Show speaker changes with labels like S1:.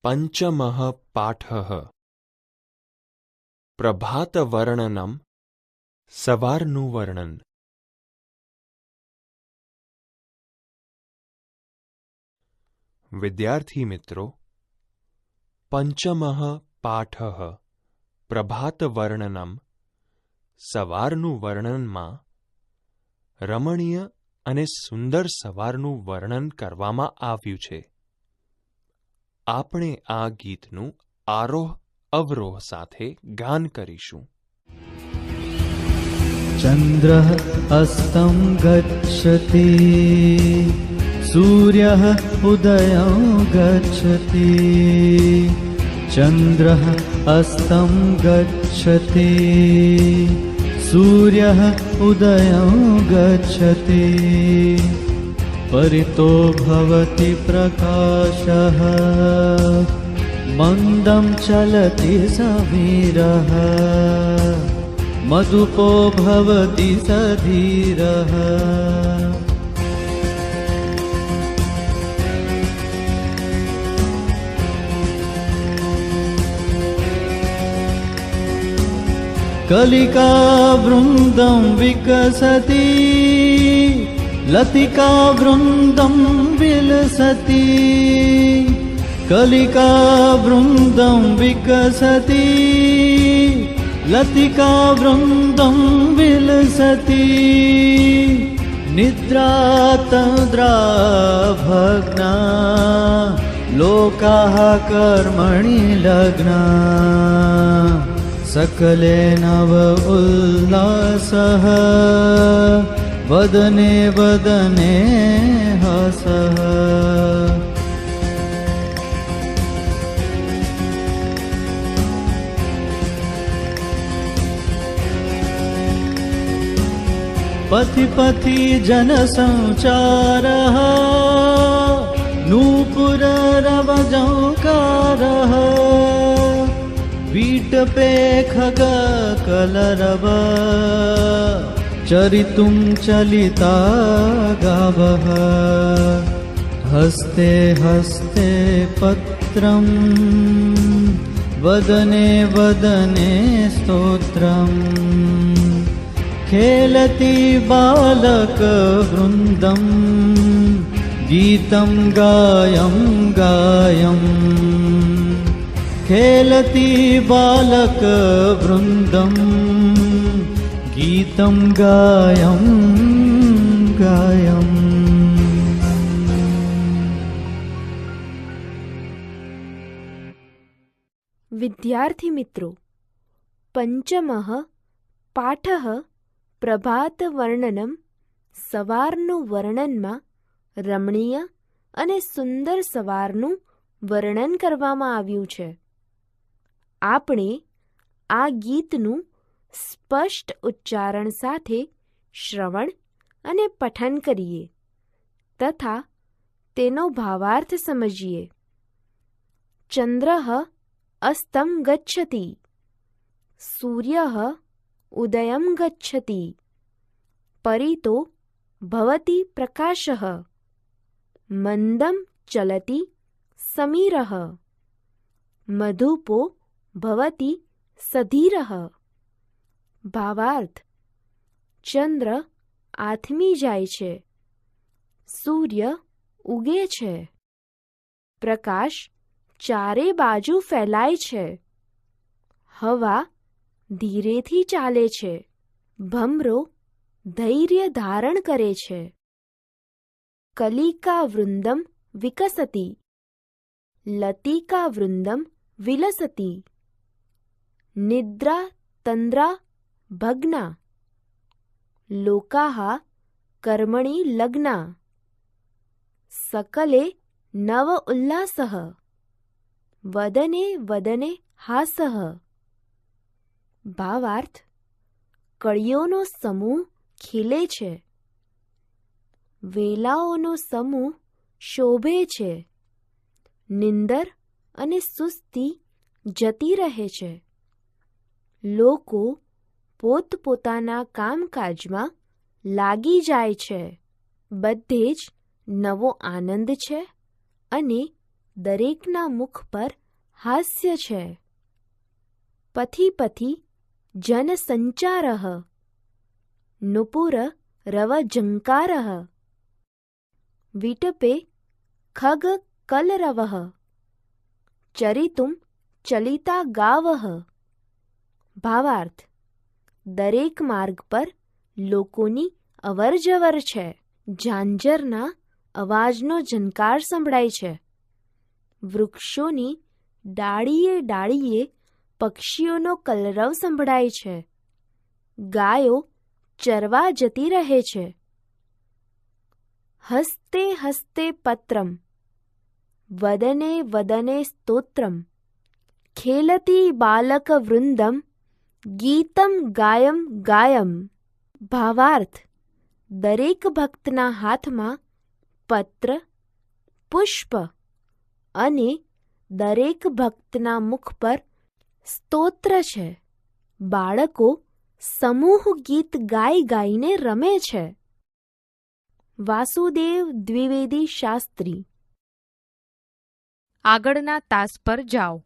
S1: પંચમઃ પાઠઃ પ્રભાતવર્ણનમ સવારનું વર્ણન. વિદ્યાર્થી મિત્રો, પંચમઃ પાઠઃ પ્રભાતવર્ણનમ સવારનું વર્ણનમાં રમણીય અને સુંદર સવારનું વર્ણન કરવામાં આવ્યું છે. આપણે આ ગીતનું આરોહ અવરોહ સાથે ગાન કરીશું.
S2: ચંદ્રઃ અસ્તં ગચ્છતિ સૂર્યઃ ઉદયં ગચ્છતિ. ચંદ્રઃ અસ્તં ગચ્છતિ સૂર્યઃ ઉદયં ગચ્છતિ. પરિતો ભવતિ પ્રકાશઃ મંદં ચલતિ સમીરઃ. મધુપો ભવતિ સધીરઃ. કલિકા વૃંદં વિકસતિ લતિકા વૃંદં વિલસતિ. કલિકા વૃંદં વિકસતિ લતિકા વૃંદં વિલસતિ. નિદ્રા તદ્રા ભગ્ના લોકાઃ કર્મણિ લગ્ના. સકલે નવ ઉલ્લાસઃ વદને વદને હસઃ. પથિ પથિ જન સંચારઃ નૂપુર રવજંકારઃ. વીટપે ખગ કલરવ ચરિતું ચલિતા ગાવઃ. હસ્તે હસ્તે પત્રં વદને વદને સ્તોત્રં. ખેલતી બાલક વૃંદં ગીતં ગાયં ગાયં. ખેલતી બાલક વૃંદં ગીતં ગાયં ગાયં.
S3: વિદ્યાર્થી મિત્રો, પંચમઃ પાઠઃ પ્રભાતવર્ણનમ સવારનું વર્ણનમાં રમણીય અને સુંદર સવારનું વર્ણન કરવામાં આવ્યું છે. આપણે આ ગીતનું સ્પષ્ટ ઉચ્ચારણ સાથે શ્રવણ અને પઠન કરીએ તથા તેનો ભાવાર્થ સમજીએ. ચંદ્રઃ અસ્તં ગચ્છતિ સૂર્યઃ ઉદયં ગચ્છતિ. પરિતો ભવતિ પ્રકાશઃ મંદં ચલતિ સમીરઃ. મધુપો ભવતિ સધીરઃ. ભાવાર્થ: ચંદ્ર આથમી જાય છે, સૂર્ય ઉગે છે, પ્રકાશ ચારે બાજુ ફેલાય છે, હવા ધીરેથી ચાલે છે, ભમરો ધૈર્ય ધારણ કરે છે. કલિકા વૃંદમ વિકસતિ લતિકા વૃંદમ વિલસતિ. નિદ્રા તંદ્રા ભગ્ના લોકાઃ કર્મણિ લગ્ના. સકલે નવ ઉલ્લાસઃ વદને વદને હાસઃ. ભાવાર્થ: કળીઓનો સમૂહ ખીલે છે, વેલાઓનો સમૂહ શોભે છે, નિંદર અને સુસ્તી જતી રહે છે. લોકો પોતપોતાના કામકાજમાં લાગી જાય છે. બધે જ નવો આનંદ છે અને દરેકના મુખ પર હાસ્ય છે. પથી પથી જન સંચારઃ, નુપુર રવ જંકારઃ, વિટપે ખગ કલરવઃ, ચરિતુમ ચલિતા ગાવઃ. ભાવાર્થ: દરેક માર્ગ પર લોકોની અવરજવર છે. ઝાંઝરના અવાજનો ઝંકાર સંભળાય છે. વૃક્ષોની ડાળીએ ડાળીએ પક્ષીઓનો કલરવ સંભળાય છે. ગાયો ચરવા જતી રહે છે. હસ્તે હસ્તે પત્રમ, વદને વદને સ્તોત્રમ, ખેલતી બાલક વૃંદમ, ગીતમ ગાયમ ગાયમ. ભાવાર્થ: દરેક ભક્તના હાથમાં પત્ર, પુષ્પ અને દરેક ભક્તના મુખ પર સ્તોત્ર છે. બાળકો સમૂહ ગીત ગાઈ ગાઈને રમે છે. વાસુદેવ દ્વિવેદી શાસ્ત્રી.
S4: આગળના તાસ પર જાઓ.